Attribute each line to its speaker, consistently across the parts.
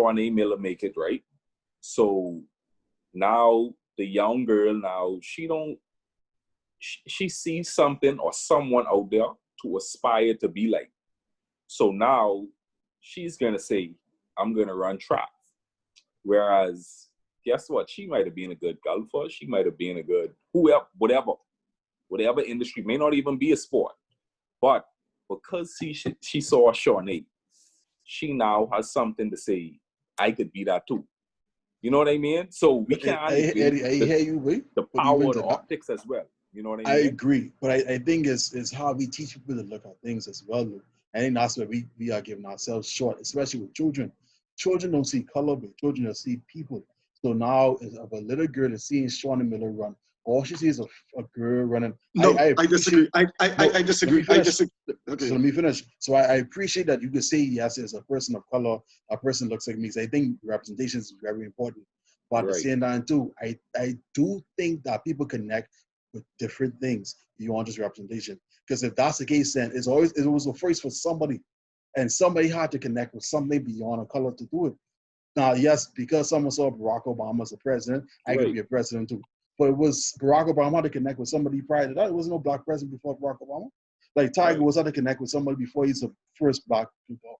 Speaker 1: Shawnee Miller make it, right? So now the young girl now, she sees something or someone out there to aspire to be like. So now she's gonna say, I'm gonna run track. Whereas, guess what? She might have been a good golfer. She might have been a good whoever, whatever industry, may not even be a sport. But because she saw Shawnee, she now has something to say, I could be that too. You know what I mean? So we can't
Speaker 2: Eddie, I hear you, wait.
Speaker 1: the power of the optics as well. You know what I mean?
Speaker 2: I agree, but I think it's how we teach people to look at things as well. I think that's where we are giving ourselves short, especially with children. Children don't see color, but children don't see people. So now, if a little girl is seeing Shawnee Miller run, all she sees is a girl running.
Speaker 3: No, I disagree. I disagree. I disagree. Okay.
Speaker 2: So let me finish. So I appreciate that you could say, yes, as a person of color, a person looks like me. So I think representation is very important. But at the same time, too, I do think that people connect with different things beyond just representation. Because if that's the case, then it was a first for somebody. And somebody had to connect with something beyond a color to do it. Now, yes, because someone saw Barack Obama as a president, I could be a president too. But it was Barack Obama to connect with somebody prior to that. There was no black president before Barack Obama. Like Tiger was had to connect with somebody before he's the first black people.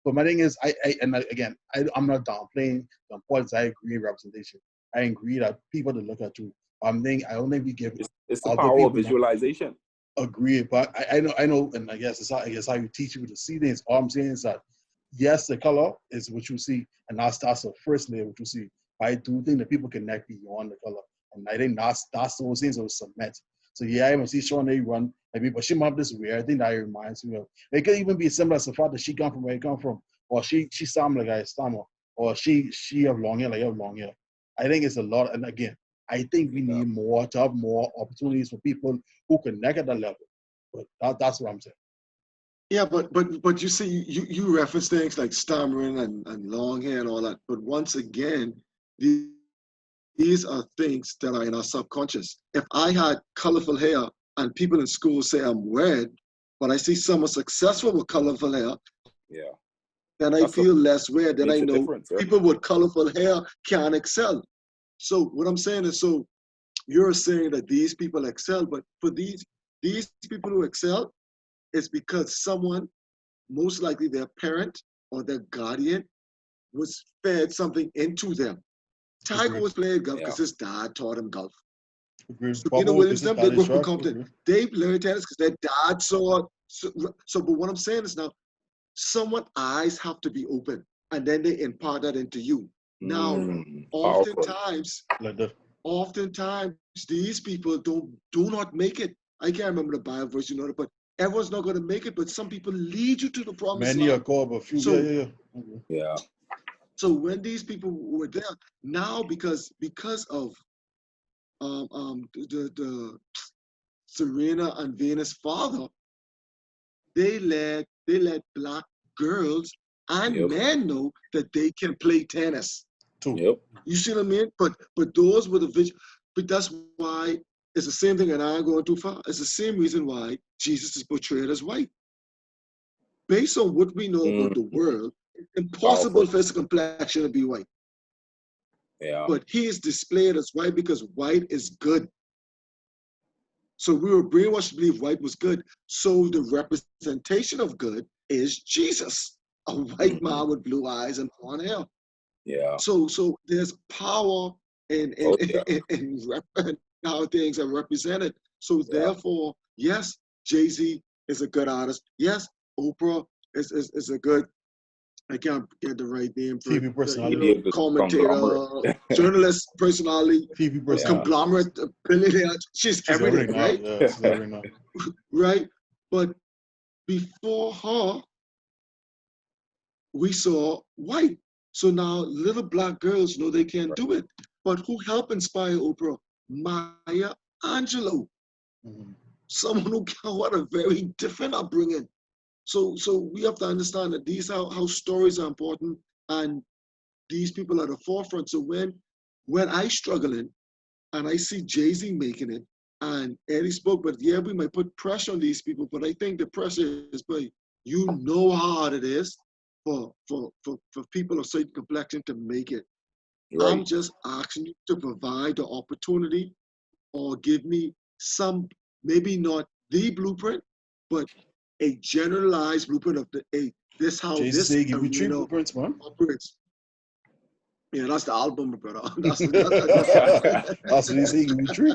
Speaker 2: But my thing is, I'm not downplaying the importance. I agree in representation. I agree that people to look at you. I don't think we give.
Speaker 1: It's the power of visualization.
Speaker 2: Agree, but I know, and I guess how you teach people to see things. All I'm saying is that yes, the color is what you see, and that's the first layer what you see. But I do think that people connect beyond the color, and I think that's those things that cement. So yeah, I see Shawnee run, but she might have this weird. I think that reminds me of. It could even be similar to the fact that she come from where I come from, or she stammer like I stammer, or she have long hair like I have long hair. I think it's a lot, and again, I think we need to have more opportunities for people who connect at that level. But that's what I'm saying.
Speaker 3: Yeah, but you see, you reference things like stammering and long hair and all that. But once again, these are things that are in our subconscious. If I had colorful hair and people in school say I'm weird, but I see someone successful with colorful hair, then I feel less weird. Then I know people with colorful hair can excel. So what I'm saying is, so you're saying that these people excel, but for these people who excel, it's because someone, most likely their parent or their guardian, was fed something into them. Tiger was playing golf because his dad taught him golf. Serena Williams, them, they grew up in Compton. They learned tennis because their dad saw. So, but what I'm saying is now, someone's eyes have to be open, and then they impart that into you. Now, oftentimes, these people do not make it. I can't remember the Bible verse, but everyone's not going to make it. But some people lead you to the promised land.
Speaker 2: Many are called, but few. So,
Speaker 1: yeah.
Speaker 3: So when these people were there, now because of the Serena and Venus father, they let black girls and men know that they can play tennis.
Speaker 1: Yep.
Speaker 3: You see what I mean? But those were the vision. But that's why it's the same thing, and I ain't going too far. It's the same reason why Jesus is portrayed as white. Based on what we know about the world, it's impossible for his complexion to be white.
Speaker 1: Yeah.
Speaker 3: But he is displayed as white because white is good. So we were brainwashed to believe white was good. So the representation of good is Jesus, a white man with blue eyes and blonde hair.
Speaker 1: Yeah.
Speaker 3: So there's power in how things are represented. So therefore, yes, Jay-Z is a good artist. Yes, Oprah is a good, I can't get the right name for
Speaker 2: TV personality,
Speaker 3: commentator, journalist, personality,
Speaker 2: TV personality,
Speaker 3: conglomerate, billionaire. She's everything, right?
Speaker 2: Yeah, she's everything.
Speaker 3: Right? But before her, we saw white. So now little black girls know they can't do it. But who helped inspire Oprah? Maya Angelou. Someone who had a very different upbringing. So we have to understand that these are how stories are important, and these people are the forefront. So when I struggling and I see Jay-Z making it, and Eddie spoke, but yeah, we might put pressure on these people, but I think the pressure is, but you know how hard it is. for people of certain complexion to make it.
Speaker 1: Right.
Speaker 3: I'm just asking you to provide the opportunity or give me some, maybe not the blueprint, but a generalized blueprint of this how
Speaker 2: Jay-Z
Speaker 3: this
Speaker 2: say, give you 3
Speaker 3: arena
Speaker 2: blueprints, man.
Speaker 3: operates. Yeah, that's the album, brother.
Speaker 2: That's what he say, give you 3.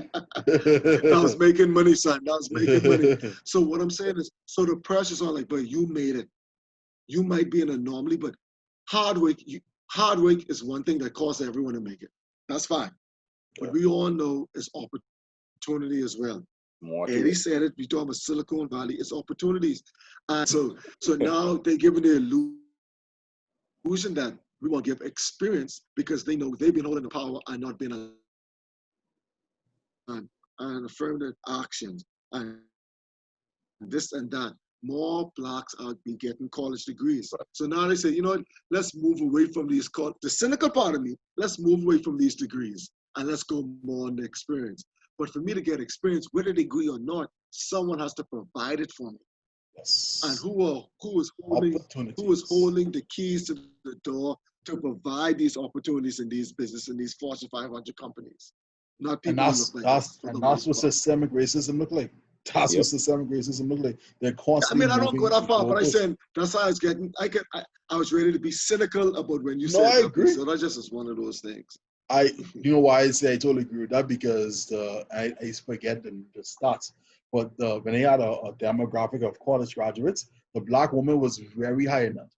Speaker 3: That was making money, son. That was making money. So what I'm saying is, so the pressure's on, like, but you made it. You might be an anomaly, but hard work is one thing that causes everyone to make it. That's fine. But we all know it's opportunity as well. Eddie said it, we talk about Silicon Valley, it's opportunities. And so now they're giving the illusion that we want to give experience because they know they've been holding the power and not been and affirmative actions and this and that. More blacks are be getting college degrees. So now they say, you know what, let's move away from these, the cynical part of me, let's move away from these degrees and let's go more on the experience. But for me to get experience, whether degree or not, someone has to provide it for me.
Speaker 2: Yes.
Speaker 3: And who is holding the keys to the door to provide these opportunities in these businesses, in these Fortune 500 companies? Not people who look like us.
Speaker 2: And that's what systemic racism look like. That's what systemic racism look like. They're constantly.
Speaker 3: I mean, I don't go that far, but I said that's how I was getting. I was ready to be cynical about when you said
Speaker 2: I
Speaker 3: that.
Speaker 2: agree.
Speaker 3: So that just is one of those things.
Speaker 2: You know why I say I totally agree with that, because I forget the stats, but when they had a demographic of college graduates, the black woman was very high in that.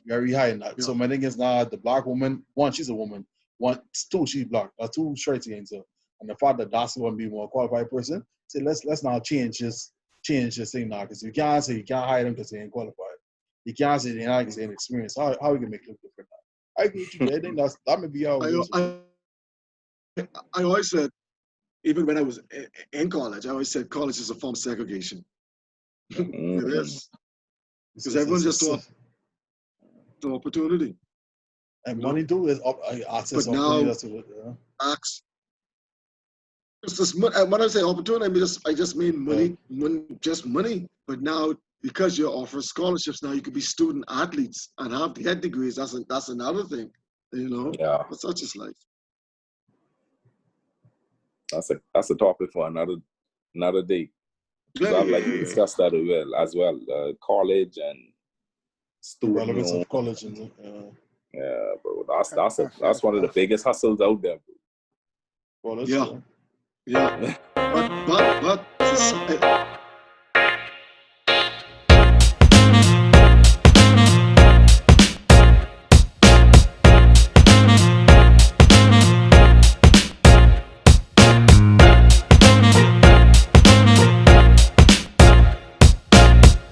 Speaker 2: Very high in that. Yeah. So my thing is now the black woman, one, she's a woman. One, two, she's black. That's 2 strikes against her. And the fact that that's going to be a more qualified person, say let's now change this thing now, because you can't say you can't hire them because they ain't qualified. You can't say they're not because they ain't experienced. How we can make it look different now? I agree with you. I think that may be how it is.
Speaker 3: I always said, even when I was in college, I always said college is a form of segregation. It is. Because everyone just saw the opportunity.
Speaker 2: And money too is access.
Speaker 3: But now, access. When I say opportunity, I just mean money, just money. But now, because you're offering scholarships, now you could be student athletes and have head degrees. That's another thing, you know.
Speaker 1: Yeah.
Speaker 3: But such is life.
Speaker 1: That's a topic for another day. So I'd like to discuss that as well. College and student
Speaker 2: relevance of college and
Speaker 1: yeah, bro. That's one of the biggest hustles out there, bro.
Speaker 2: Well,
Speaker 3: yeah. But